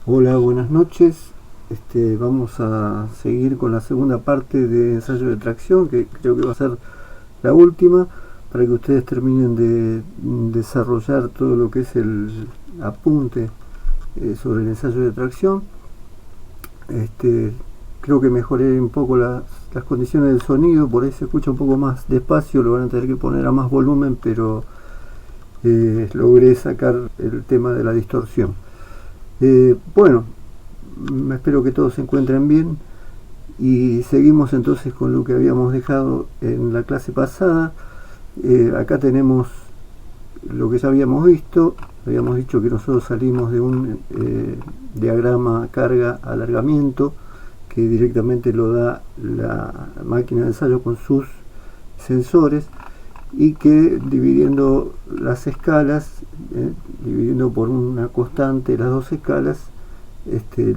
Hola, buenas noches. Vamos a seguir con la segunda parte de ensayo de tracción, que creo que va a ser la última, para que ustedes terminen de desarrollar todo lo que es el apunte sobre el ensayo de tracción. Este, Creo que mejoré un poco las condiciones del sonido, por ahí se escucha un poco más despacio, lo van a tener que poner a más volumen, pero logré sacar el tema de la distorsión. Bueno, espero que todos se encuentren bien y seguimos entonces con lo que habíamos dejado en la clase pasada. Acá tenemos lo que ya habíamos visto. Habíamos dicho que nosotros salimos de un diagrama carga-alargamiento que directamente lo da la máquina de ensayo con sus sensores, y que dividiendo las escalas, dividiendo por una constante las dos escalas,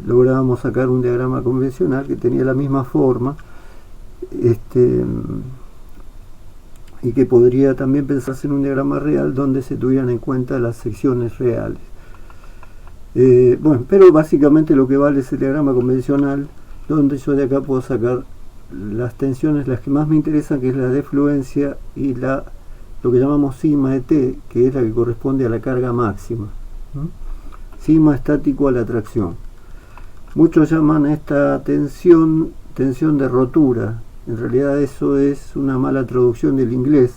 lográbamos sacar un diagrama convencional que tenía la misma forma, y que podría también pensarse en un diagrama real donde se tuvieran en cuenta las secciones reales. Bueno, pero básicamente lo que vale es el diagrama convencional, donde yo de acá puedo sacar las tensiones, las que más me interesan, que es la de fluencia y lo que llamamos sigma de t, que es la que corresponde a la carga máxima. Sigma estático a la tracción. Muchos llaman a esta tensión de rotura. En realidad eso es una mala traducción del inglés.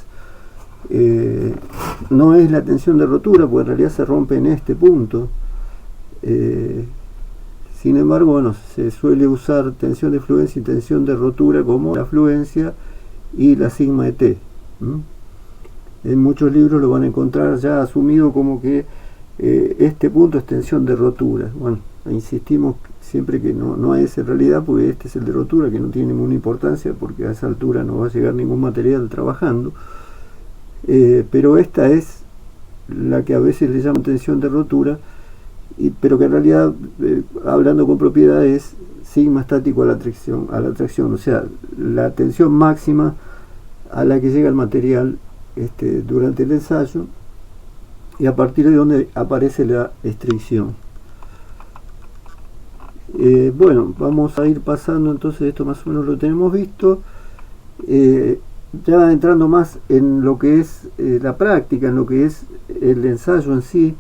No es la tensión de rotura, porque en realidad se rompe en este punto. Sin embargo, bueno, se suele usar tensión de fluencia y tensión de rotura como la fluencia y la sigma de t. En muchos libros lo van a encontrar ya asumido como que este punto es tensión de rotura. Bueno, insistimos siempre que no es en realidad, porque este es el de rotura, que no tiene ninguna importancia porque a esa altura no va a llegar ningún material trabajando. Pero esta es la que a veces le llaman tensión de rotura, pero que en realidad, hablando con propiedad, es sigma estático a la tracción, o sea, la tensión máxima a la que llega el material durante el ensayo, y a partir de donde aparece la estricción. Bueno, vamos a ir pasando entonces, esto más o menos lo tenemos visto. Ya entrando más en lo que es la práctica, en lo que es el ensayo en sí,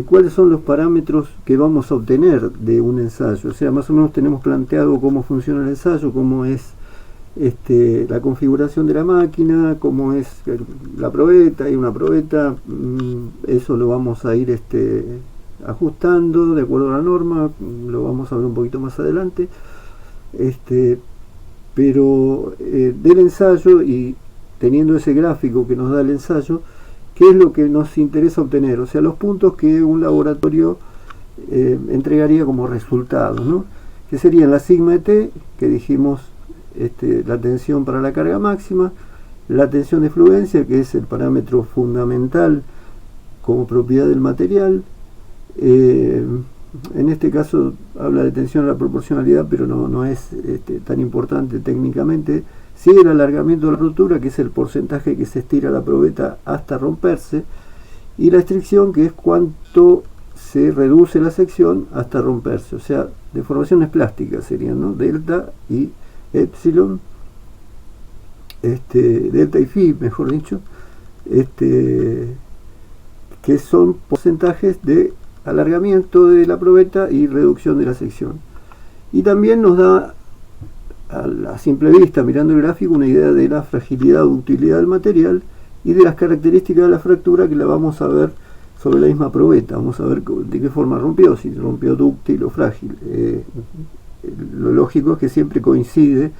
cuáles son los parámetros que vamos a obtener de un ensayo. O sea, más o menos tenemos planteado cómo funciona el ensayo, cómo es la configuración de la máquina, cómo es la probeta y una probeta. Eso lo vamos a ir ajustando de acuerdo a la norma, lo vamos a ver un poquito más adelante. Pero del ensayo, y teniendo ese gráfico que nos da el ensayo, ¿qué es lo que nos interesa obtener? O sea, los puntos que un laboratorio entregaría como resultados, ¿no? Que serían la sigma de t, que dijimos, la tensión para la carga máxima, la tensión de fluencia, que es el parámetro fundamental como propiedad del material. En este caso habla de tensión a la proporcionalidad, pero no es tan importante técnicamente. Sí, el alargamiento de la rotura, que es el porcentaje que se estira la probeta hasta romperse, y la estricción, que es cuánto se reduce la sección hasta romperse. O sea, deformaciones plásticas serían, ¿no? Delta y epsilon, delta y phi, mejor dicho, que son porcentajes de alargamiento de la probeta y reducción de la sección. Y también nos da, a la simple vista, mirando el gráfico, una idea de la fragilidad o ductilidad del material y de las características de la fractura, que la vamos a ver sobre la misma probeta. Vamos a ver de qué forma rompió, si rompió dúctil o frágil. Lo lógico es que siempre coincide.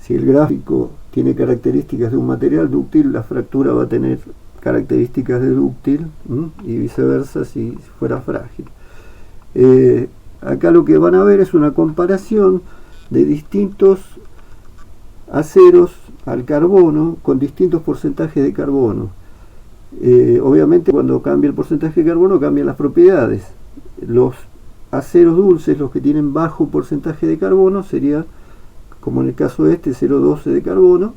Si el gráfico tiene características de un material dúctil, la fractura va a tener características de dúctil, y viceversa si fuera frágil. Acá lo que van a ver es una comparación de distintos aceros al carbono con distintos porcentajes de carbono. Obviamente, cuando cambia el porcentaje de carbono, cambian las propiedades. Los aceros dulces, los que tienen bajo porcentaje de carbono, sería, como en el caso de 0,12 de carbono,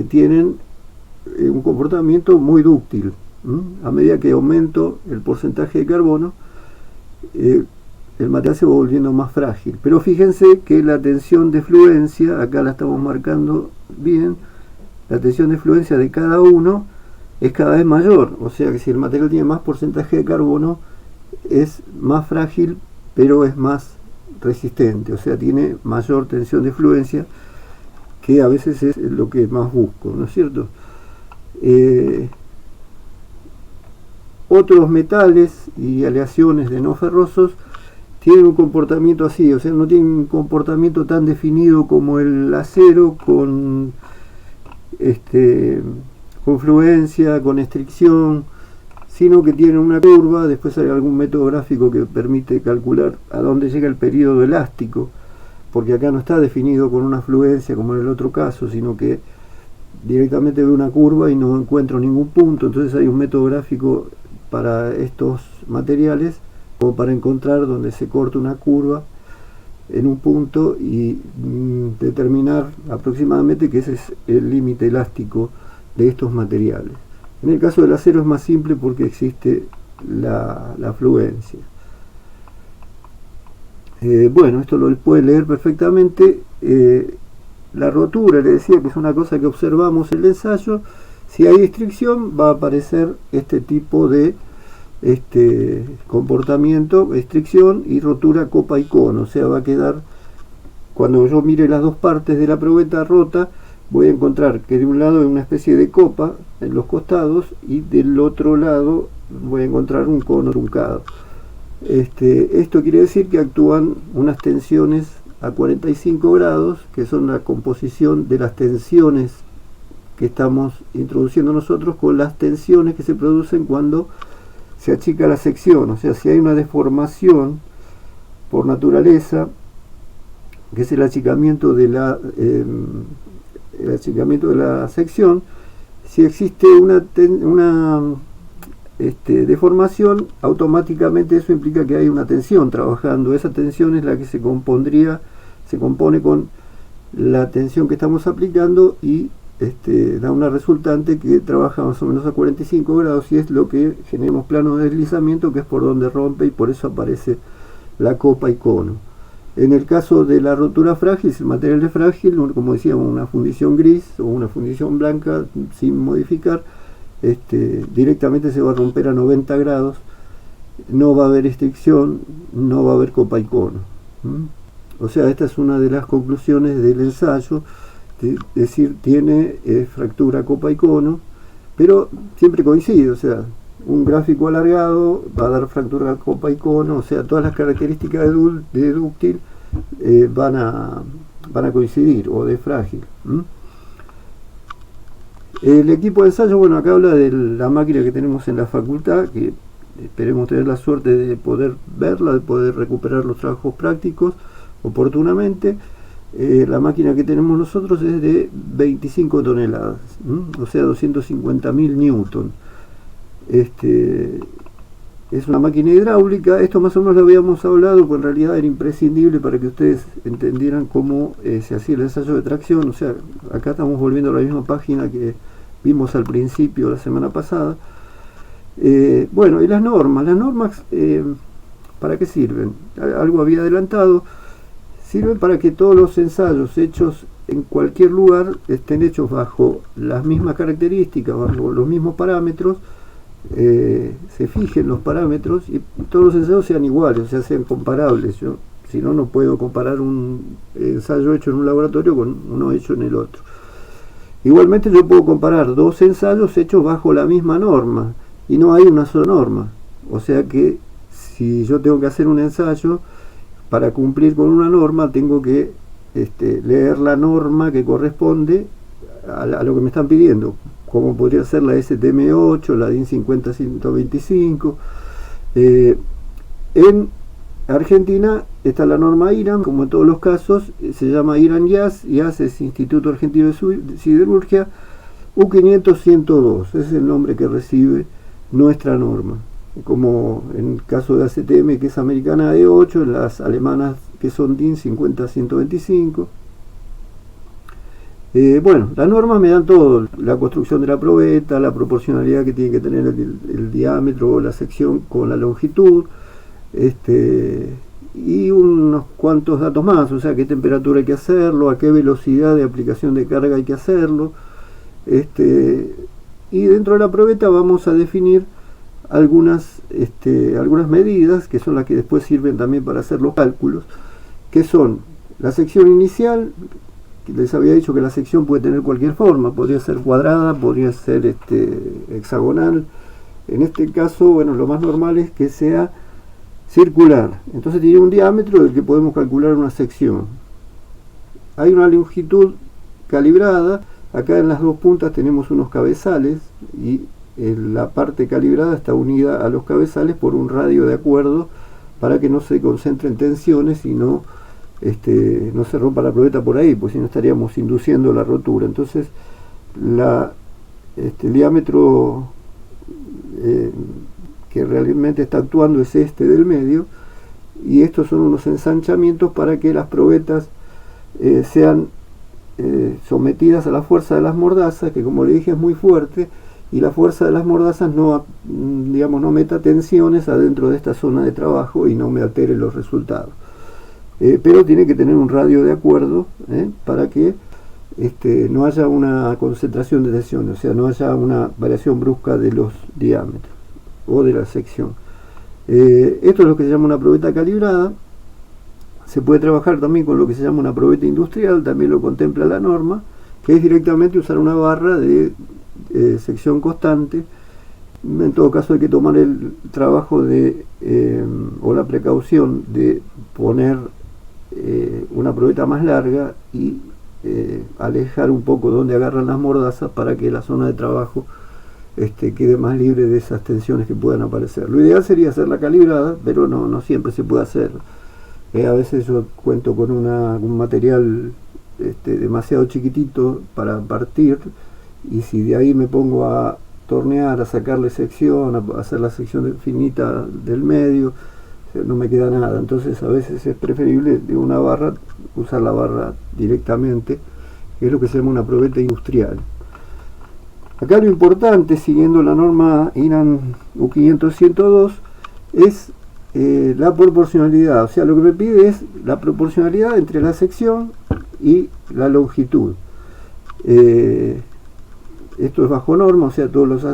tienen un comportamiento muy dúctil. A medida que aumento el porcentaje de carbono, el material se va volviendo más frágil. Pero fíjense que la tensión de fluencia, acá la estamos marcando bien, la tensión de fluencia de cada uno es cada vez mayor. O sea que si el material tiene más porcentaje de carbono, es más frágil, pero es más resistente. O sea, tiene mayor tensión de fluencia, que a veces es lo que más busco, ¿no es cierto? Otros metales y aleaciones de no ferrosos tienen un comportamiento así, o sea, no tienen un comportamiento tan definido como el acero, con fluencia, con estricción, sino que tienen una curva. Después hay algún método gráfico que permite calcular a dónde llega el periodo elástico, porque acá no está definido con una fluencia como en el otro caso, sino que directamente veo una curva y no encuentro ningún punto. Entonces hay un método gráfico para estos materiales como para encontrar donde se corta una curva en un punto y determinar aproximadamente que ese es el límite elástico de estos materiales. En el caso del acero es más simple porque existe la fluencia. Bueno, esto lo puede leer perfectamente. La rotura, le decía que es una cosa que observamos en el ensayo. Si hay estricción, va a aparecer este tipo de comportamiento, estricción y rotura copa y cono. O sea, va a quedar, cuando yo mire las dos partes de la probeta rota, voy a encontrar que de un lado hay una especie de copa en los costados y del otro lado voy a encontrar un cono truncado. Esto quiere decir que actúan unas tensiones a 45 grados, que son la composición de las tensiones que estamos introduciendo nosotros con las tensiones que se producen cuando se achica la sección. O sea, si hay una deformación por naturaleza, que es el achicamiento de la sección, si existe una deformación, automáticamente eso implica que hay una tensión trabajando. Esa tensión es la que se compone con la tensión que estamos aplicando y da una resultante que trabaja más o menos a 45 grados, y es lo que generamos plano de deslizamiento, que es por donde rompe, y por eso aparece la copa y cono. En el caso de la rotura frágil, si el material es frágil, como decíamos, una fundición gris o una fundición blanca sin modificar, directamente se va a romper a 90 grados, no va a haber estricción, no va a haber copa y cono. O sea, esta es una de las conclusiones del ensayo, es decir, tiene fractura copa y cono, pero siempre coincide. O sea, un gráfico alargado va a dar fractura copa y cono. O sea, todas las características de dúctil van a coincidir, o de frágil. El equipo de ensayo, bueno, acá habla de la máquina que tenemos en la facultad, que esperemos tener la suerte de poder verla, de poder recuperar los trabajos prácticos oportunamente. La máquina que tenemos nosotros es de 25 toneladas, o sea, 250.000 newton. Es una máquina hidráulica. Esto más o menos lo habíamos hablado, pues en realidad era imprescindible para que ustedes entendieran cómo se hacía el ensayo de tracción. O sea, acá estamos volviendo a la misma página que vimos al principio la semana pasada. Bueno, y las normas, ¿para qué sirven? Algo había adelantado. Sirven para que todos los ensayos hechos en cualquier lugar estén hechos bajo las mismas características, bajo los mismos parámetros. Se fijen los parámetros y todos los ensayos sean iguales, o sea, sean comparables. Si no, no puedo comparar un ensayo hecho en un laboratorio con uno hecho en el otro. Igualmente yo puedo comparar dos ensayos hechos bajo la misma norma, y no hay una sola norma. O sea que si yo tengo que hacer un ensayo, para cumplir con una norma tengo que leer la norma que corresponde a lo que me están pidiendo, como podría ser la STM8, la DIN 50125. En Argentina está la norma IRAM, como en todos los casos, se llama IRAM-IAS. IAS es Instituto Argentino de Siderurgia. U500-102 es el nombre que recibe nuestra norma, como en el caso de ACTM, que es americana, E8, en las alemanas, que son DIN 50-125. Bueno, las normas me dan todo: la construcción de la probeta, la proporcionalidad que tiene que tener el diámetro o la sección con la longitud, y unos cuantos datos más, o sea, qué temperatura hay que hacerlo, a qué velocidad de aplicación de carga hay que hacerlo. Y dentro de la probeta vamos a definir algunas medidas, que son las que después sirven también para hacer los cálculos, que son la sección inicial. Les había dicho que la sección puede tener cualquier forma, podría ser cuadrada, podría ser hexagonal. En este caso, bueno, lo más normal es que sea circular. Entonces tiene un diámetro del que podemos calcular una sección. Hay una longitud calibrada. Acá en las dos puntas tenemos unos cabezales y la parte calibrada está unida a los cabezales por un radio de acuerdo para que no se concentren tensiones y no se rompa la probeta por ahí, pues si no estaríamos induciendo la rotura. Entonces el diámetro que realmente está actuando es este del medio, y estos son unos ensanchamientos para que las probetas sean sometidas a la fuerza de las mordazas, que como le dije es muy fuerte, y la fuerza de las mordazas no meta tensiones adentro de esta zona de trabajo y no me altere los resultados. Pero tiene que tener un radio de acuerdo para que no haya una concentración de tensión, o sea, no haya una variación brusca de los diámetros o de la sección. Esto es lo que se llama una probeta calibrada. Se puede trabajar también con lo que se llama una probeta industrial, también lo contempla la norma, que es directamente usar una barra de sección constante. En todo caso hay que tomar el trabajo o la precaución de poner una probeta más larga y alejar un poco donde agarran las mordazas para que la zona de trabajo quede más libre de esas tensiones que puedan aparecer. Lo ideal sería hacerla calibrada, pero no siempre se puede hacer. A veces yo cuento con un material demasiado chiquitito para partir, y si de ahí me pongo a tornear, a sacarle sección, a hacer la sección finita del medio, no me queda nada. Entonces a veces es preferible de una barra usar la barra directamente, que es lo que se llama una probeta industrial. Acá lo importante, siguiendo la norma INAN U500-102, es la proporcionalidad. O sea, lo que me pide es la proporcionalidad entre la sección y la longitud. Esto es bajo norma, o sea, todos los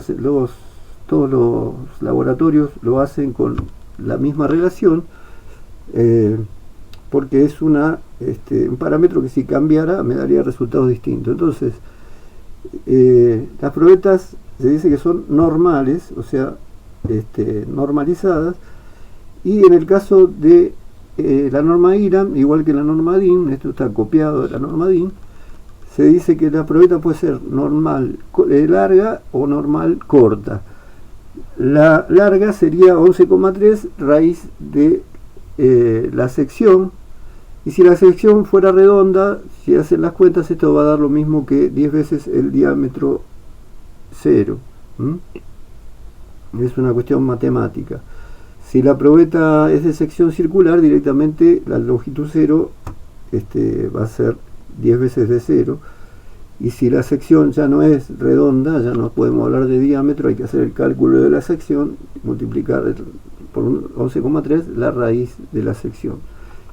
laboratorios lo hacen con la misma relación, porque es un parámetro que si cambiara me daría resultados distintos. Entonces, las probetas se dice que son normales, o sea, normalizadas, y en el caso de la norma IRAM, igual que la norma DIN, esto está copiado de la norma DIN, se dice que la probeta puede ser normal larga o normal corta. La larga sería 11,3 raíz de la sección, y si la sección fuera redonda, si hacen las cuentas, esto va a dar lo mismo que 10 veces el diámetro cero. Es una cuestión matemática. Si la probeta es de sección circular, directamente la longitud cero va a ser 10 veces de cero, y si la sección ya no es redonda, ya no podemos hablar de diámetro, hay que hacer el cálculo de la sección, multiplicar por 11,3 la raíz de la sección.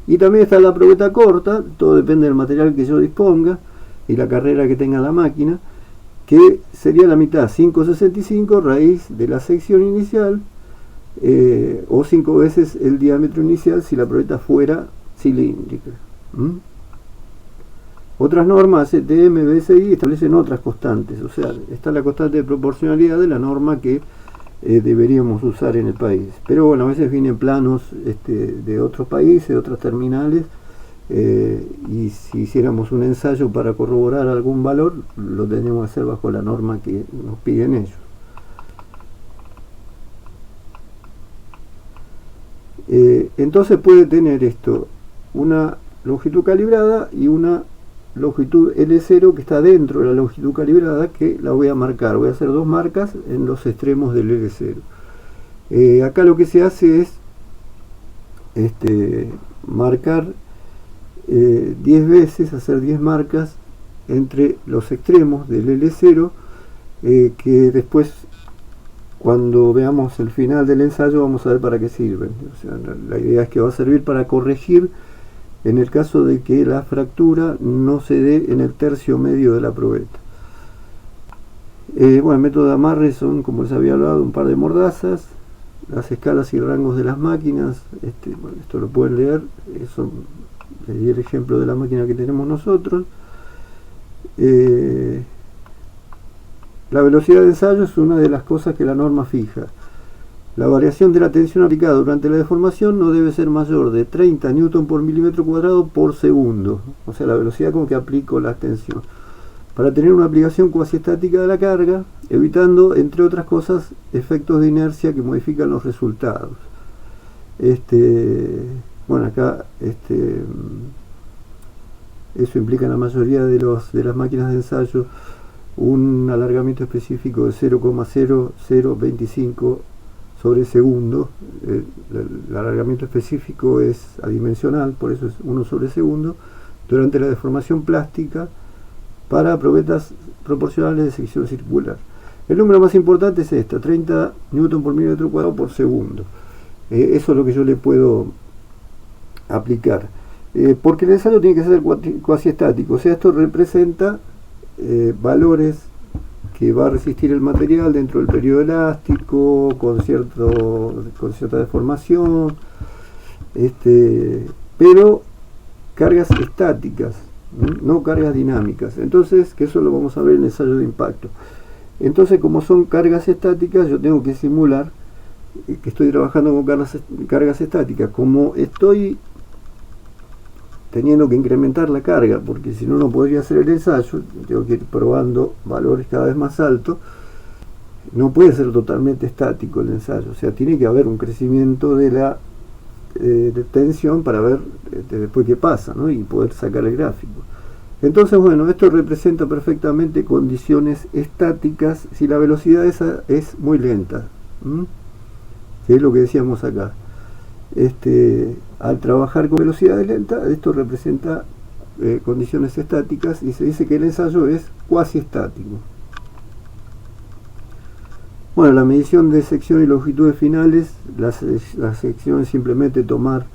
Y también está la probeta corta, todo depende del material que yo disponga y la carrera que tenga la máquina, que sería la mitad, 5,65 raíz de la sección inicial, o 5 veces el diámetro inicial si la probeta fuera cilíndrica. Otras normas, CTM, BSI, establecen otras constantes, o sea, está la constante de proporcionalidad de la norma que deberíamos usar en el país. Pero bueno, a veces vienen planos de otros países, de otras terminales, y si hiciéramos un ensayo para corroborar algún valor, lo tenemos que hacer bajo la norma que nos piden ellos. Entonces puede tener esto una longitud calibrada y una longitud L0 que está dentro de la longitud calibrada, que la voy a marcar. Voy a hacer dos marcas en los extremos del L0. Acá lo que se hace es marcar 10 veces, hacer 10 marcas entre los extremos del L0, que después cuando veamos el final del ensayo vamos a ver para qué sirven. O sea, la idea es que va a servir para corregir en el caso de que la fractura no se dé en el tercio medio de la probeta. Bueno, el método de amarre son, como les había hablado, un par de mordazas, las escalas y rangos de las máquinas. Bueno, esto lo pueden leer, eso les di el ejemplo de la máquina que tenemos nosotros. La velocidad de ensayo es una de las cosas que la norma fija. La variación de la tensión aplicada durante la deformación no debe ser mayor de 30 Newton por milímetro cuadrado por segundo, o sea, la velocidad con que aplico la tensión, para tener una aplicación cuasi estática de la carga, evitando, entre otras cosas, efectos de inercia que modifican los resultados. Bueno, acá eso implica en la mayoría de las máquinas de ensayo un alargamiento específico de 0,0025 sobre segundo. El alargamiento específico es adimensional, por eso es 1 sobre segundo, durante la deformación plástica para probetas proporcionales de sección circular. El número más importante es 30 Newton por milímetro cuadrado por segundo. Eso es lo que yo le puedo aplicar. Porque el ensayo tiene que ser cuasi estático, o sea, esto representa valores que va a resistir el material dentro del periodo elástico, con cierta deformación, pero cargas estáticas, no cargas dinámicas. Entonces, que eso lo vamos a ver en el ensayo de impacto. Entonces, como son cargas estáticas, yo tengo que simular que estoy trabajando con cargas estáticas. Como estoy teniendo que incrementar la carga, porque si no, no podría hacer el ensayo, tengo que ir probando valores cada vez más altos, no puede ser totalmente estático el ensayo, o sea, tiene que haber un crecimiento de la de tensión para ver después qué pasa, ¿no? Y poder sacar el gráfico. Entonces, bueno, esto representa perfectamente condiciones estáticas si la velocidad esa es muy lenta, que es lo que decíamos acá. Al trabajar con velocidades lentas, esto representa condiciones estáticas y se dice que el ensayo es cuasi estático. Bueno, la medición de sección y longitudes finales, la sección es simplemente tomar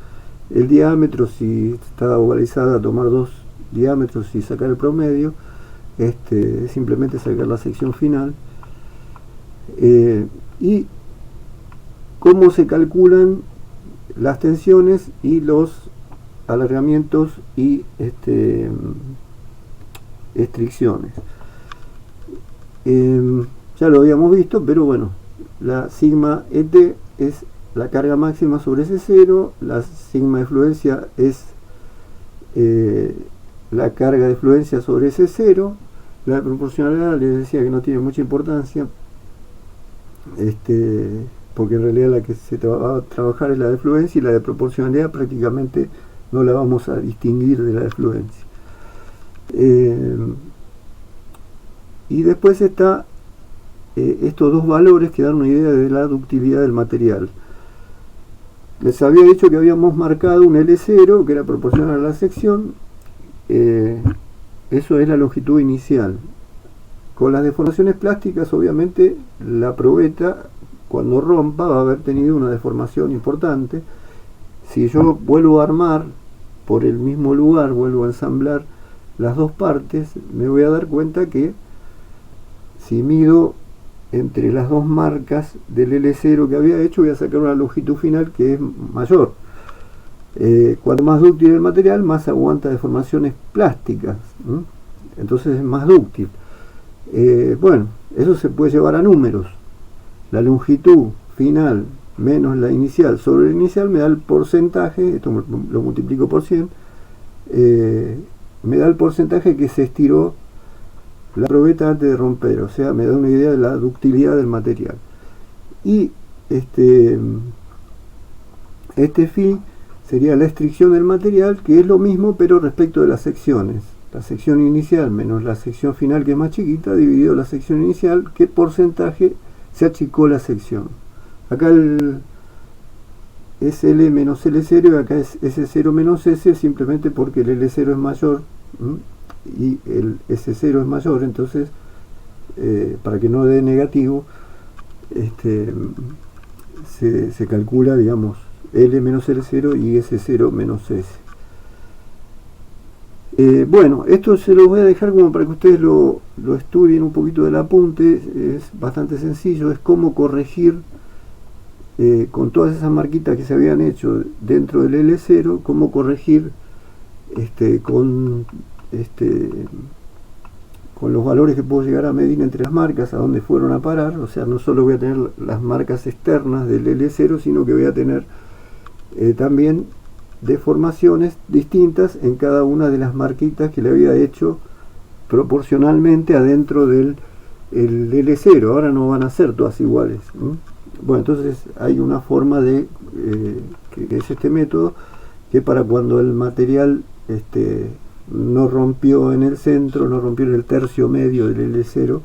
el diámetro, si está ovalizada, tomar 2 diámetros y sacar el promedio, simplemente sacar la sección final. Y cómo se calculan las tensiones y los alargamientos y estricciones. Ya lo habíamos visto, pero bueno, la sigma ET es la carga máxima sobre S0, la sigma de fluencia es la carga de fluencia sobre S0, la proporcionalidad les decía que no tiene mucha importancia, porque en realidad la que se va a trabajar es la de fluencia, y la de proporcionalidad prácticamente no la vamos a distinguir de la de fluencia. Y después está estos dos valores que dan una idea de la ductilidad del material. Les había dicho que habíamos marcado un L0 que era proporcional a la sección. Eso es la longitud inicial. Con las deformaciones plásticas, obviamente, la probeta, cuando rompa, va a haber tenido una deformación importante. Si yo vuelvo a armar por el mismo lugar, vuelvo a ensamblar las dos partes, me voy a dar cuenta que si mido entre las dos marcas del L0 que había hecho, voy a sacar una longitud final que es mayor. Cuanto más dúctil el material, más aguanta deformaciones plásticas, entonces es más dúctil. Bueno, eso se puede llevar a números. La longitud final menos la inicial sobre la inicial me da el porcentaje, esto lo multiplico por 100, me da el porcentaje que se estiró la probeta antes de romper, o sea, me da una idea de la ductilidad del material. Y este phi sería la estricción del material, que es lo mismo pero respecto de las secciones. La sección inicial menos la sección final, que es más chiquita, dividido la sección inicial, ¿qué porcentaje se achicó la sección? Acá es L menos L0 y acá es S0 menos S, simplemente porque el L0 es mayor y el S0 es mayor, entonces para que no dé negativo, se calcula, digamos, L menos L0 y S0 menos S. Bueno, esto se lo voy a dejar como para que ustedes lo estudien un poquito del apunte. Es bastante sencillo, es cómo corregir con todas esas marquitas que se habían hecho dentro del L0, cómo corregir con los valores que puedo llegar a medir entre las marcas, a dónde fueron a parar. O sea, no solo voy a tener las marcas externas del L0, sino que voy a tener también deformaciones distintas en cada una de las marquitas que le había hecho proporcionalmente adentro del L0. Ahora no van a ser todas iguales. Bueno, entonces hay una forma de que es este método, que para cuando el material no rompió en el centro, no rompió en el tercio medio del L0,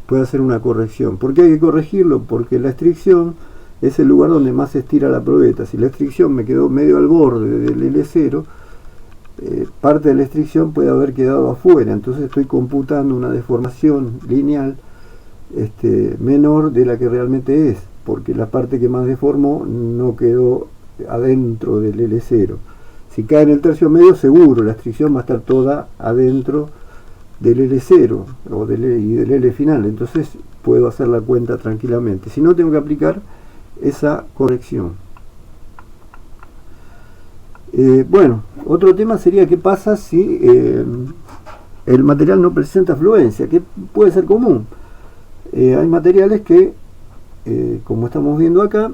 puede hacer una corrección. ¿Por qué hay que corregirlo? Porque la estricción es el lugar donde más se estira la probeta. Si la estricción me quedó medio al borde del L0, parte de la estricción puede haber quedado afuera, entonces estoy computando una deformación lineal menor de la que realmente es, porque la parte que más deformó no quedó adentro del L0. Si cae en el tercio medio, seguro la estricción va a estar toda adentro del L0 y del L final, entonces puedo hacer la cuenta tranquilamente. Si no, tengo que aplicar esa corrección. Bueno, otro tema sería qué pasa si el material no presenta fluencia, que puede ser común. Hay materiales que, como estamos viendo acá,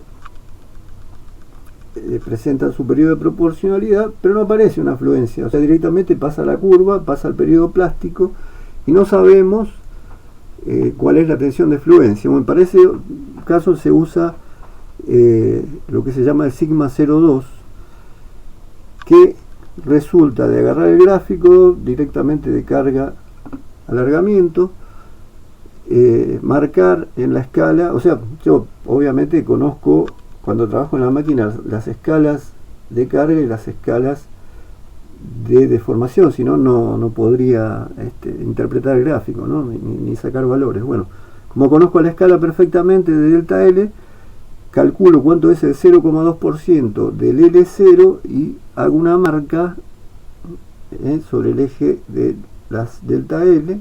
presentan su periodo de proporcionalidad, pero no aparece una fluencia. O sea, directamente pasa la curva, pasa el periodo plástico y no sabemos cuál es la tensión de fluencia. Bueno, para ese caso se usa lo que se llama el sigma 0,2, que resulta de agarrar el gráfico directamente de carga alargamiento, marcar en la escala. O sea, yo obviamente conozco, cuando trabajo en la máquina, las escalas de carga y las escalas de deformación, si no, no podría interpretar el gráfico, ¿no? ni sacar valores. Bueno, como conozco la escala perfectamente de delta L, calculo cuánto es el 0,2% del L0 y hago una marca sobre el eje de las delta L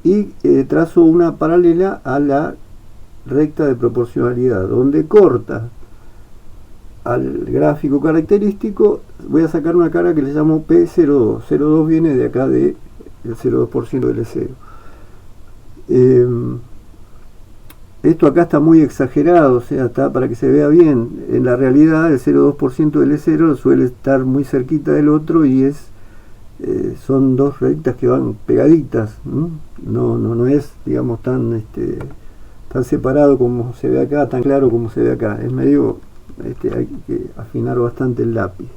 y trazo una paralela a la recta de proporcionalidad, donde corta al gráfico característico. Voy a sacar una cara que le llamo P02. 0,2 viene de acá del 0,2% del L0. Esto acá está muy exagerado, o sea, está para que se vea bien. En la realidad el 0,2% del L0 suele estar muy cerquita del otro y son dos rectas que van pegaditas. No es, digamos, tan separado como se ve acá, tan claro como se ve acá. Es medio, hay que afinar bastante el lápiz.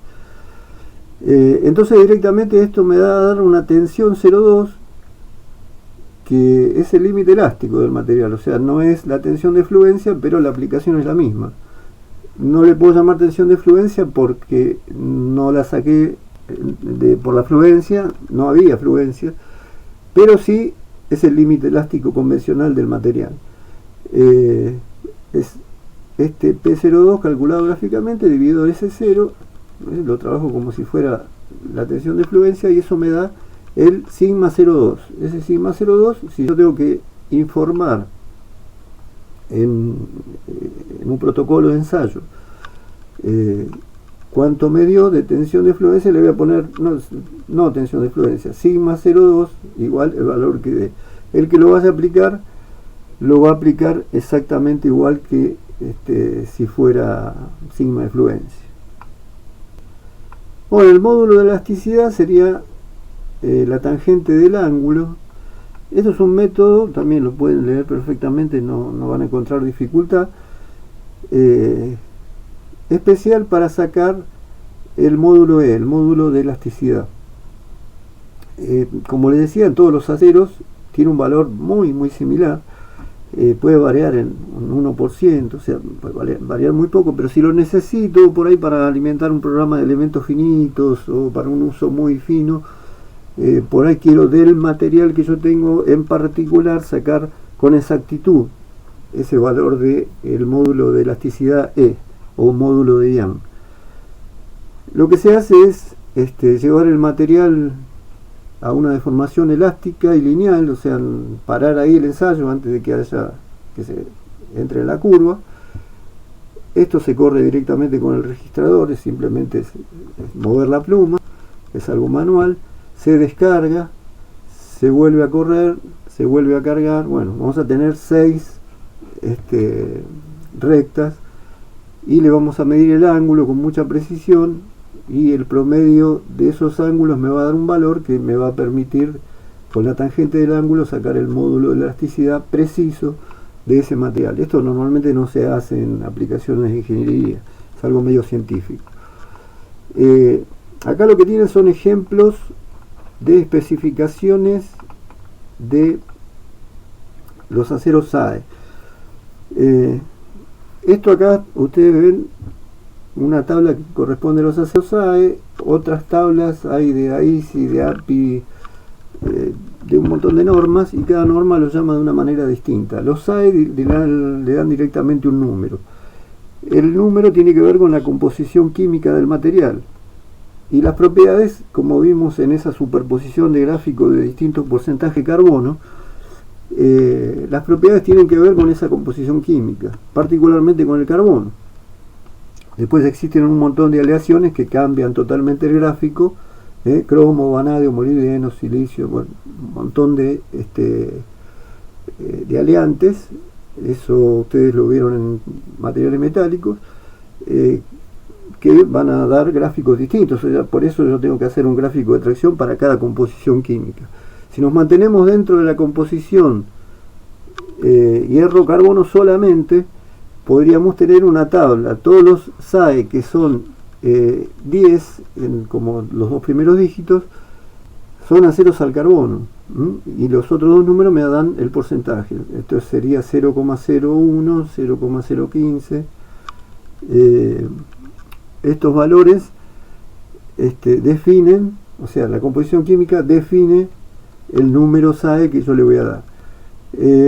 Entonces directamente esto me da a dar una tensión 0,2, que es el límite elástico del material. O sea, no es la tensión de fluencia, pero la aplicación es la misma. No le puedo llamar tensión de fluencia porque no la saqué por la fluencia, no había fluencia, pero sí es el límite elástico convencional del material. Es este P02 calculado gráficamente dividido S0, lo trabajo como si fuera la tensión de fluencia y eso me da el sigma 0,2. Ese sigma 0,2, si yo tengo que informar en un protocolo de ensayo cuánto me dio de tensión de fluencia, le voy a poner no tensión de fluencia, sigma 0,2 igual el valor que dé. El que lo vaya a aplicar lo va a aplicar exactamente igual que si fuera sigma de fluencia. Bueno, el módulo de elasticidad sería la tangente del ángulo. Esto es un método, también lo pueden leer perfectamente, no van a encontrar dificultad, especial para sacar el módulo E, el módulo de elasticidad. Como les decía, en todos los aceros tiene un valor muy similar. Puede variar en un 1%, o sea, puede variar muy poco, pero si lo necesito por ahí para alimentar un programa de elementos finitos o para un uso muy fino, por ahí quiero del material que yo tengo en particular sacar con exactitud ese valor de el módulo de elasticidad E o módulo de Young. Lo que se hace es llevar el material a una deformación elástica y lineal, o sea, parar ahí el ensayo antes de que se entre en la curva. Esto se corre directamente con el registrador, es simplemente mover la pluma, es algo manual, se descarga, se vuelve a correr, se vuelve a cargar. Bueno, vamos a tener 6 rectas y le vamos a medir el ángulo con mucha precisión, y el promedio de esos ángulos me va a dar un valor que me va a permitir con la tangente del ángulo sacar el módulo de elasticidad preciso de ese material. Esto normalmente no se hace en aplicaciones de ingeniería, es algo medio científico. Acá lo que tienen son ejemplos de especificaciones de los aceros SAE. Esto acá ustedes ven una tabla que corresponde a los aceros SAE, otras tablas hay de AISI, de API, de un montón de normas, y cada norma lo llama de una manera distinta. Los SAE le dan directamente un número. El número tiene que ver con la composición química del material, y las propiedades, como vimos en esa superposición de gráficos de distintos porcentajes de carbono, las propiedades tienen que ver con esa composición química, particularmente con el carbono. Después existen un montón de aleaciones que cambian totalmente el gráfico, cromo, vanadio, molibdeno, silicio, bueno, un montón de aleantes. Eso ustedes lo vieron en materiales metálicos, que van a dar gráficos distintos. O sea, por eso yo tengo que hacer un gráfico de tracción para cada composición química. Si nos mantenemos dentro de la composición hierro-carbono solamente, podríamos tener una tabla. Todos los SAE que son 10, como los dos primeros dígitos, son aceros al carbono, y los otros dos números me dan el porcentaje. Esto sería 0,01, 0,015. Estos valores definen, o sea, la composición química define el número SAE que yo le voy a dar.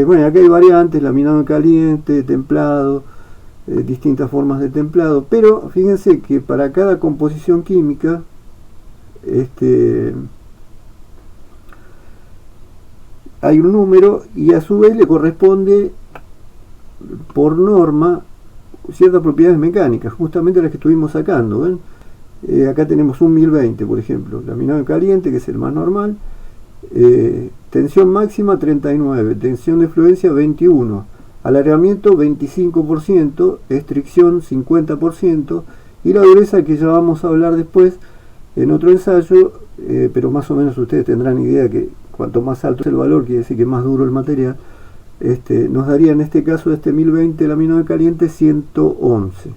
Bueno, acá hay variantes: laminado en caliente, templado, distintas formas de templado, pero fíjense que para cada composición química hay un número, y a su vez le corresponde por norma ciertas propiedades mecánicas, justamente las que estuvimos sacando. ¿Ven? Acá tenemos un 1020, por ejemplo, laminado en caliente, que es el más normal, tensión máxima 39, tensión de fluencia 21, alargamiento 25%, estricción 50%, y la dureza, que ya vamos a hablar después en otro ensayo, pero más o menos ustedes tendrán idea que cuanto más alto es el valor, quiere decir que más duro el material. Nos daría en este caso de este 1020 laminado en caliente 111.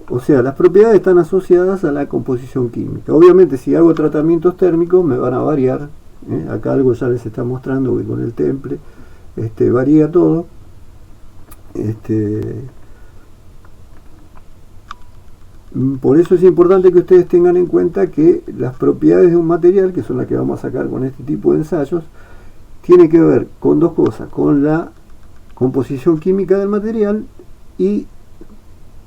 O sea, las propiedades están asociadas a la composición química. Obviamente, si hago tratamientos térmicos me van a variar. Acá algo ya les está mostrando que con el temple varía todo. Por eso es importante que ustedes tengan en cuenta que las propiedades de un material, que son las que vamos a sacar con este tipo de ensayos, tiene que ver con dos cosas: con la composición química del material y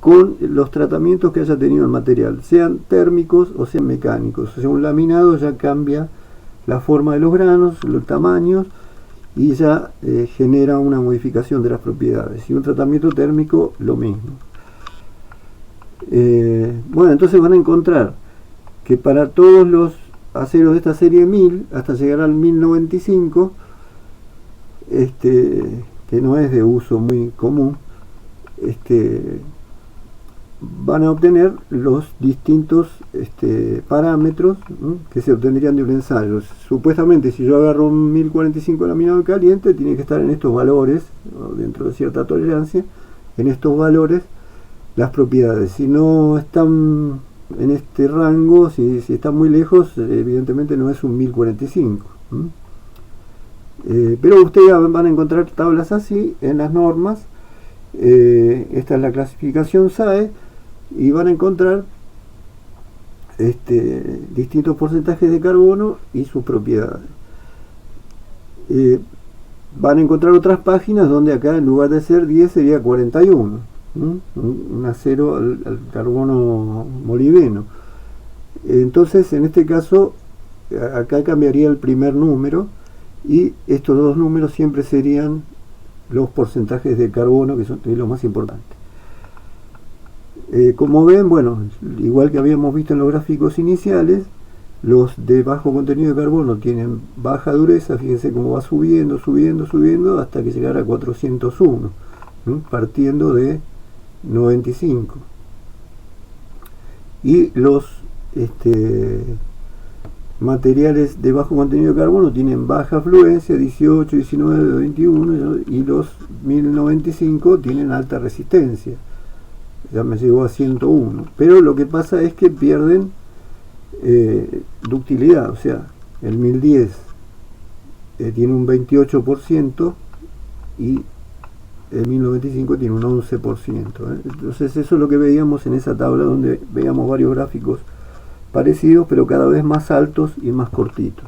con los tratamientos que haya tenido el material, sean térmicos o sean mecánicos. O sea, un laminado ya cambia la forma de los granos, los tamaños, y ya genera una modificación de las propiedades. Y un tratamiento térmico, lo mismo. Bueno, entonces van a encontrar que para todos los aceros de esta serie 1000 hasta llegar al 1095, que no es de uso muy común, van a obtener los distintos parámetros que se obtendrían de un ensayo. Supuestamente, si yo agarro un 1045 laminado en caliente, tiene que estar en estos valores, dentro de cierta tolerancia, en estos valores las propiedades. Si no están en este rango, si están muy lejos, evidentemente no es un 1045. Pero ustedes van a encontrar tablas así en las normas. Esta es la clasificación SAE, y van a encontrar distintos porcentajes de carbono y sus propiedades. van a encontrar otras páginas donde acá en lugar de ser 10 sería 41, un acero al carbono molibdeno. Entonces en este caso acá cambiaría el primer número y estos dos números siempre serían los porcentajes de carbono, que es lo más importante. Como ven, bueno, igual que habíamos visto en los gráficos iniciales, los de bajo contenido de carbono tienen baja dureza. Fíjense cómo va subiendo, subiendo, subiendo hasta que llegar a 401, partiendo de 95. Y los materiales de bajo contenido de carbono tienen baja fluencia, 18, 19, 21, y los 1095 tienen alta resistencia. Ya me llegó a 101, pero lo que pasa es que pierden ductilidad, o sea, el 1010 tiene un 28% y el 1095 tiene un 11%. Entonces eso es lo que veíamos en esa tabla, donde veíamos varios gráficos parecidos, pero cada vez más altos y más cortitos.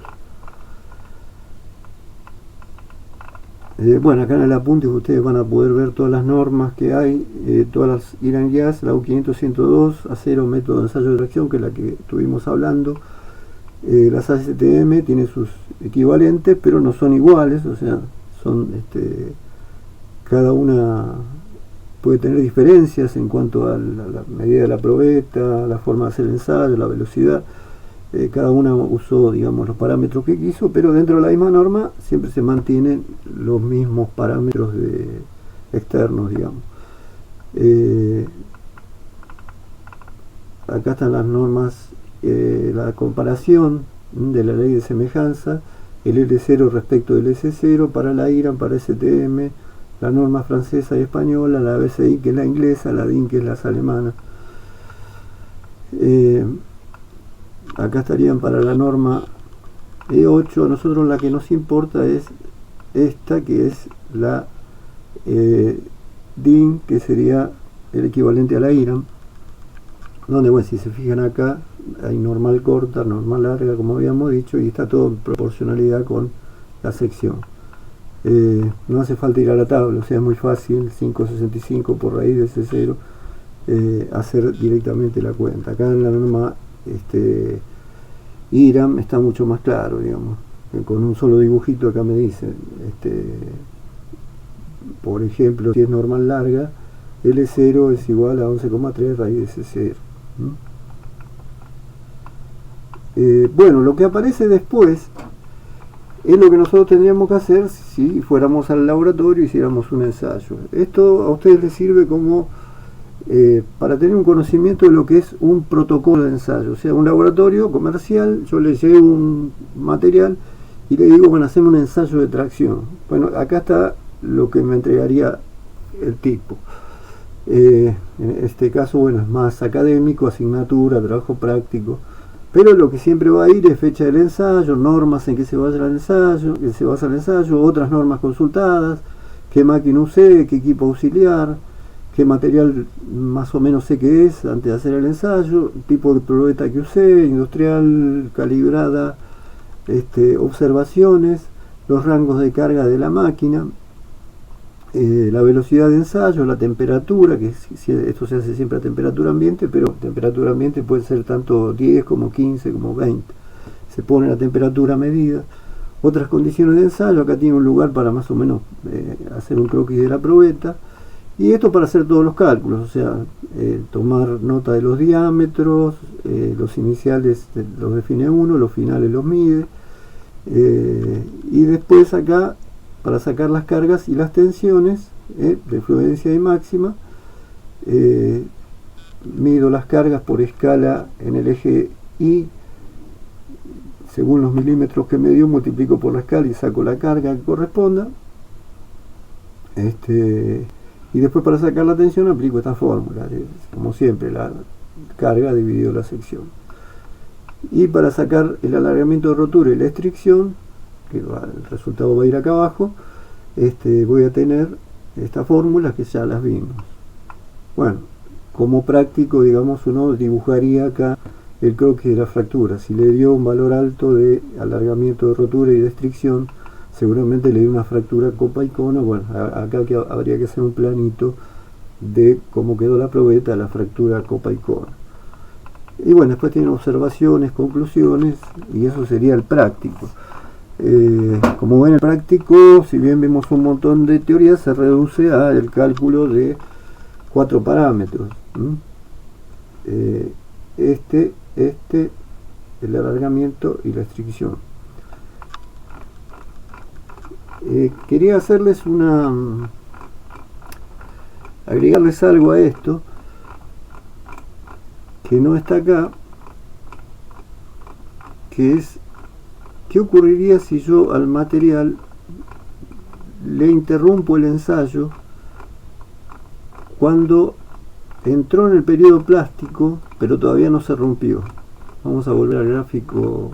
Bueno, acá en el apunte ustedes van a poder ver todas las normas que hay, todas las Iran Gas, la U500-102, acero, método de ensayo de tracción, que es la que estuvimos hablando. Las ASTM tienen sus equivalentes, pero no son iguales, o sea, son cada una puede tener diferencias en cuanto a la medida de la probeta, la forma de hacer el ensayo, la velocidad. Cada una usó, digamos, los parámetros que quiso, pero dentro de la misma norma siempre se mantienen los mismos parámetros externos, digamos. Acá están las normas, la comparación de la ley de semejanza, el L0 respecto del S0 para la IRAN, para STM, la norma francesa y española, la BCI que es la inglesa, la DIN que es la alemana. Acá estarían para la norma E8. A nosotros la que nos importa es esta, que es la DIN, que sería el equivalente a la IRAN, donde, bueno, si se fijan acá hay normal corta, normal larga, como habíamos dicho, y está todo en proporcionalidad con la sección. No hace falta ir a la tabla, o sea, es muy fácil, 5,65 por raíz de C0, hacer directamente la cuenta. Acá en la norma IRAM está mucho más claro, digamos, con un solo dibujito. Acá me dice, por ejemplo, si es normal larga, L0 es igual a 11,3 raíz de C0. Bueno, lo que aparece después es lo que nosotros tendríamos que hacer si fuéramos al laboratorio y hiciéramos un ensayo. Esto a ustedes les sirve como para tener un conocimiento de lo que es un protocolo de ensayo. O sea, un laboratorio comercial, yo les llevo un material y le digo, bueno, hacemos un ensayo de tracción. Bueno, acá está lo que me entregaría el tipo. En este caso, bueno, es más académico, asignatura, trabajo práctico, pero lo que siempre va a ir es fecha del ensayo, normas en que se basa el ensayo, otras normas consultadas, qué máquina usé, qué equipo auxiliar, qué material más o menos sé que es antes de hacer el ensayo, tipo de probeta que usé, industrial, calibrada, observaciones, los rangos de carga de la máquina, la velocidad de ensayo, la temperatura, que esto se hace siempre a temperatura ambiente, pero temperatura ambiente puede ser tanto 10 como 15 como 20, se pone la temperatura medida. Otras condiciones de ensayo, acá tiene un lugar para más o menos hacer un croquis de la probeta, y esto para hacer todos los cálculos, o sea, tomar nota de los diámetros, los iniciales los define uno, los finales los mide, y después acá para sacar las cargas y las tensiones de fluencia y máxima, mido las cargas por escala en el eje Y, según los milímetros que me dio, multiplico por la escala y saco la carga que corresponda. Y después, para sacar la tensión, aplico esta fórmula, como siempre, la carga dividido la sección. Y para sacar el alargamiento de rotura y la estricción, que el resultado va a ir acá abajo, voy a tener estas fórmulas que ya las vimos. Bueno, como práctico, digamos, uno dibujaría acá el croquis de la fractura. Si le dio un valor alto de alargamiento de rotura y de estricción, seguramente le di una fractura copa y cono. Bueno, acá habría que hacer un planito de cómo quedó la probeta de la fractura copa y cono. Y bueno, después tienen observaciones, conclusiones, y eso sería el práctico. Como ven, el práctico, si bien vemos un montón de teorías, se reduce al cálculo de 4 parámetros. El alargamiento y la restricción. Quería hacerles agregarles algo a esto que no está acá, que es ¿qué ocurriría si yo al material le interrumpo el ensayo cuando entró en el periodo plástico pero todavía no se rompió? Vamos a volver al gráfico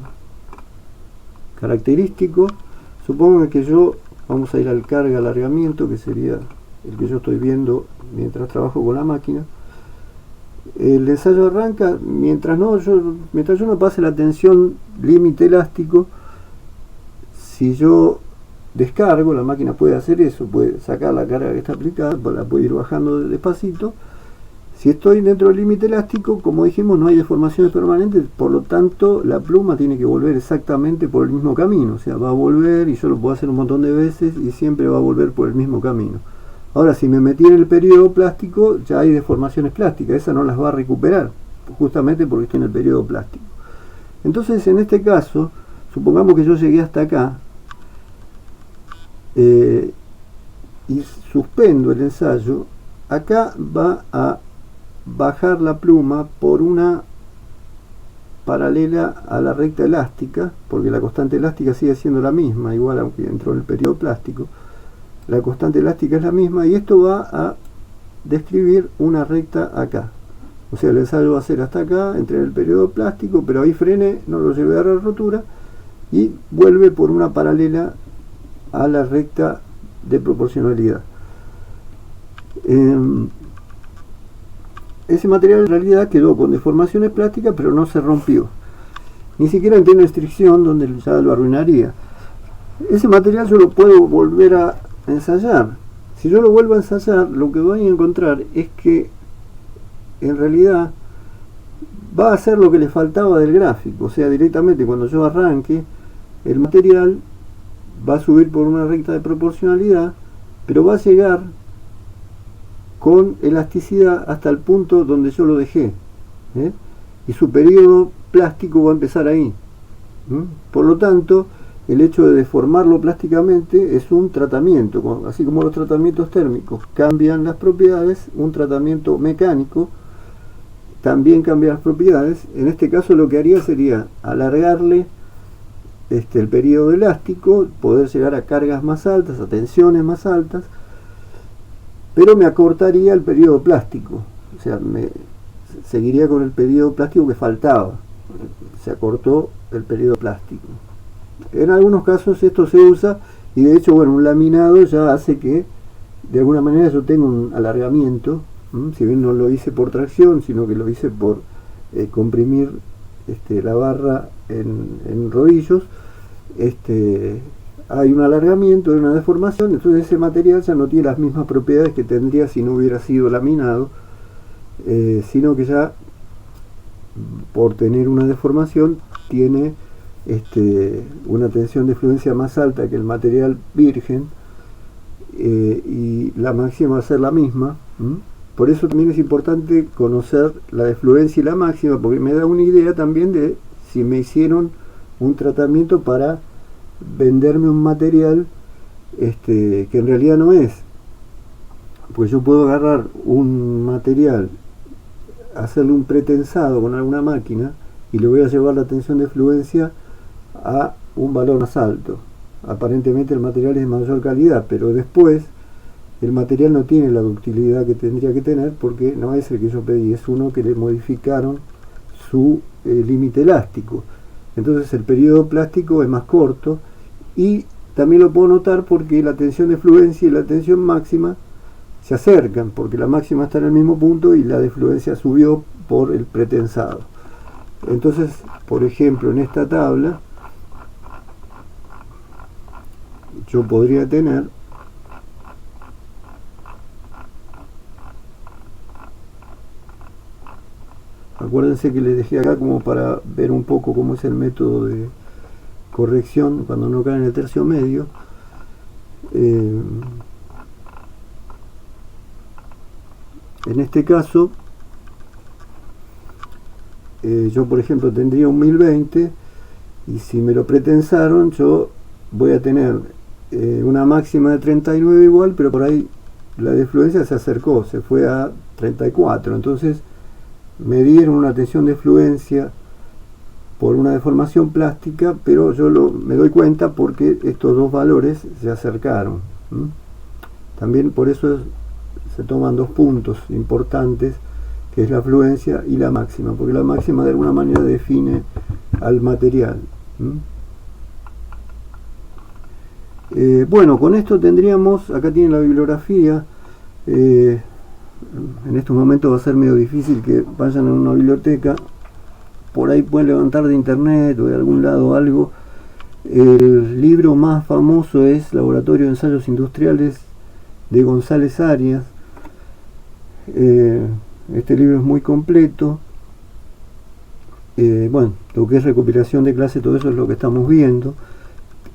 característico. Supongo que vamos a ir al carga alargamiento, que sería el que yo estoy viendo mientras trabajo con la máquina. El ensayo arranca mientras yo no pase la tensión límite elástico. Si yo descargo, la máquina puede hacer eso, puede sacar la carga que está aplicada, la puede ir bajando despacito. Si estoy dentro del límite elástico, como dijimos, no hay deformaciones permanentes, por lo tanto la pluma tiene que volver exactamente por el mismo camino, o sea, va a volver, y yo lo puedo hacer un montón de veces y siempre va a volver por el mismo camino. Ahora, si me metí en el periodo plástico, ya hay deformaciones plásticas, esas no las va a recuperar, justamente porque estoy en el periodo plástico. Entonces, en este caso, supongamos que yo llegué hasta acá y suspendo el ensayo. Acá va a bajar la pluma por una paralela a la recta elástica, porque la constante elástica sigue siendo la misma, igual aunque entró en el periodo plástico, la constante elástica es la misma, y esto va a describir una recta acá. O sea, el ensayo va a ser hasta acá, entré en el periodo plástico, pero ahí frené, no lo llevé a la rotura, y vuelve por una paralela a la recta de proporcionalidad. Ese material en realidad quedó con deformaciones plásticas, pero no se rompió. Ni siquiera entré en restricción, donde ya lo arruinaría. Ese material yo lo puedo volver a ensayar. Si yo lo vuelvo a ensayar, lo que voy a encontrar es que en realidad va a hacer lo que le faltaba del gráfico. O sea, directamente cuando yo arranque, el material va a subir por una recta de proporcionalidad, pero va a llegar con elasticidad hasta el punto donde yo lo dejé, y su periodo plástico va a empezar ahí. Por lo tanto, el hecho de deformarlo plásticamente es un tratamiento, así como los tratamientos térmicos cambian las propiedades, un tratamiento mecánico también cambia las propiedades. En este caso lo que haría sería alargarle el periodo elástico, poder llegar a cargas más altas, a tensiones más altas, pero me acortaría el periodo plástico, o sea, seguiría con el periodo plástico que faltaba, se acortó el periodo plástico. En algunos casos esto se usa, y de hecho, bueno, un laminado ya hace que de alguna manera yo tenga un alargamiento, si bien no lo hice por tracción, sino que lo hice por comprimir la barra en rodillos. Hay un alargamiento, hay una deformación, entonces ese material ya no tiene las mismas propiedades que tendría si no hubiera sido laminado, sino que ya por tener una deformación tiene una tensión de fluencia más alta que el material virgen, y la máxima va a ser la misma. Por eso también es importante conocer la defluencia y la máxima, porque me da una idea también de si me hicieron un tratamiento para venderme un material que en realidad no es. Pues yo puedo agarrar un material, hacerle un pretensado con alguna máquina, y le voy a llevar la tensión de fluencia a un valor más alto. Aparentemente el material es de mayor calidad, pero después el material no tiene la ductilidad que tendría que tener, porque no es el que yo pedí, es uno que le modificaron su límite elástico. Entonces el periodo plástico es más corto, y también lo puedo notar porque la tensión de fluencia y la tensión máxima se acercan, porque la máxima está en el mismo punto y la de fluencia subió por el pretensado. Entonces, por ejemplo, en esta tabla yo podría tener acuérdense que les dejé acá como para ver un poco cómo es el método de corrección cuando no cae en el tercio medio. En este caso yo por ejemplo tendría un 1020 y si me lo pretensaron yo voy a tener una máxima de 39 igual, pero por ahí la defluencia se acercó, se fue a 34, entonces me dieron una tensión de fluencia por una deformación plástica, pero yo me doy cuenta porque estos dos valores se acercaron. También por eso se toman dos puntos importantes, que es la fluencia y la máxima, porque la máxima de alguna manera define al material. Bueno, con esto tendríamos, acá tienen la bibliografía. En estos momentos va a ser medio difícil que vayan a una biblioteca, por ahí pueden levantar de internet o de algún lado algo. El libro más famoso es Laboratorio de Ensayos Industriales de González Arias. Este libro es muy completo. Bueno, lo que es recopilación de clase, todo eso es lo que estamos viendo.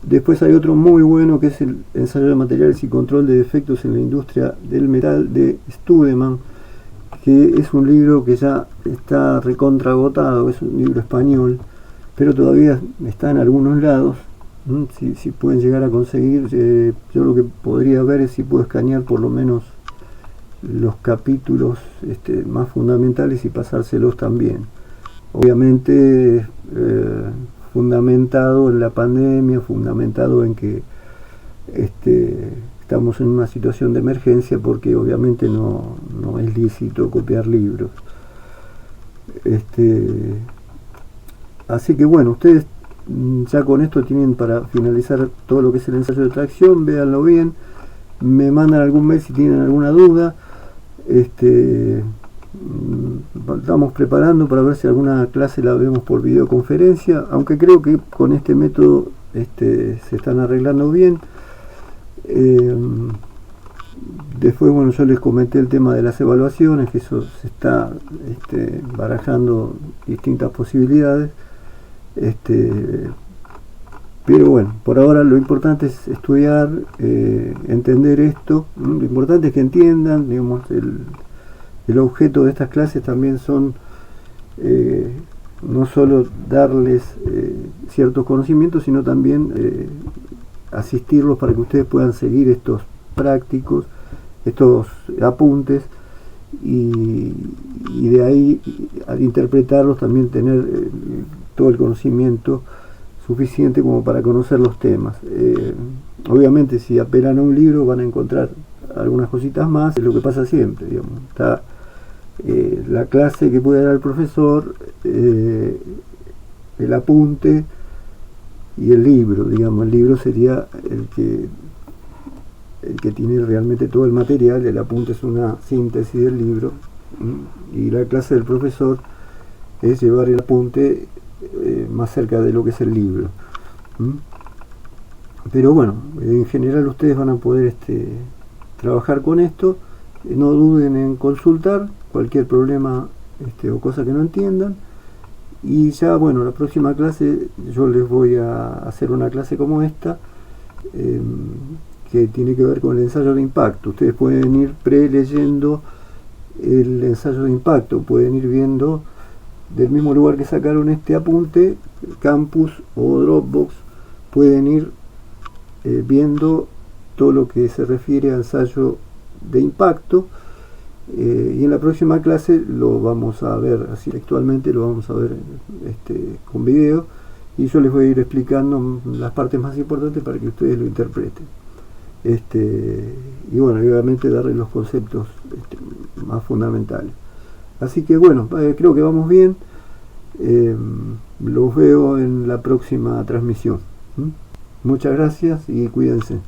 Después hay otro muy bueno que es el ensayo de materiales y control de defectos en la industria del metal de Studeman, que es un libro que ya está recontragotado, es un libro español, pero todavía está en algunos lados. Si pueden llegar a conseguir, yo lo que podría ver es si puedo escanear por lo menos los capítulos más fundamentales y pasárselos también. Obviamente fundamentado en la pandemia, fundamentado en que estamos en una situación de emergencia, porque obviamente no es lícito copiar libros. Así que bueno, ustedes ya con esto tienen para finalizar todo lo que es el ensayo de tracción. Véanlo bien, me mandan algún mail si tienen alguna duda. Estamos preparando para ver si alguna clase la vemos por videoconferencia, aunque creo que con este método se están arreglando bien. Después, bueno, yo les comenté el tema de las evaluaciones, que eso se está barajando distintas posibilidades. Pero bueno, por ahora lo importante es estudiar, entender esto. Lo importante es que entiendan, digamos, el objeto de estas clases también son no solo darles ciertos conocimientos, sino también asistirlos para que ustedes puedan seguir estos prácticos, estos apuntes, y de ahí, al interpretarlos, también tener todo el conocimiento suficiente como para conocer los temas. Obviamente, si apelan a un libro van a encontrar algunas cositas más, es lo que pasa siempre, digamos. Está la clase que puede dar el profesor, el apunte y el libro, digamos. El libro sería el que tiene realmente todo el material, el apunte es una síntesis del libro, y la clase del profesor es llevar el apunte más cerca de lo que es el libro. Pero bueno, en general ustedes van a poder trabajar con esto. No duden en consultar cualquier problema o cosa que no entiendan, y ya, bueno, la próxima clase yo les voy a hacer una clase como esta, que tiene que ver con el ensayo de impacto. Ustedes pueden ir preleyendo el ensayo de impacto, pueden ir viendo del mismo lugar que sacaron este apunte, Campus o Dropbox, pueden ir viendo todo lo que se refiere a ensayo de impacto, y en la próxima clase lo vamos a ver así textualmente, lo vamos a ver con video, y yo les voy a ir explicando las partes más importantes para que ustedes lo interpreten. Y bueno, obviamente darle los conceptos más fundamentales. Así que bueno, creo que vamos bien. Los veo en la próxima transmisión. Muchas gracias y cuídense.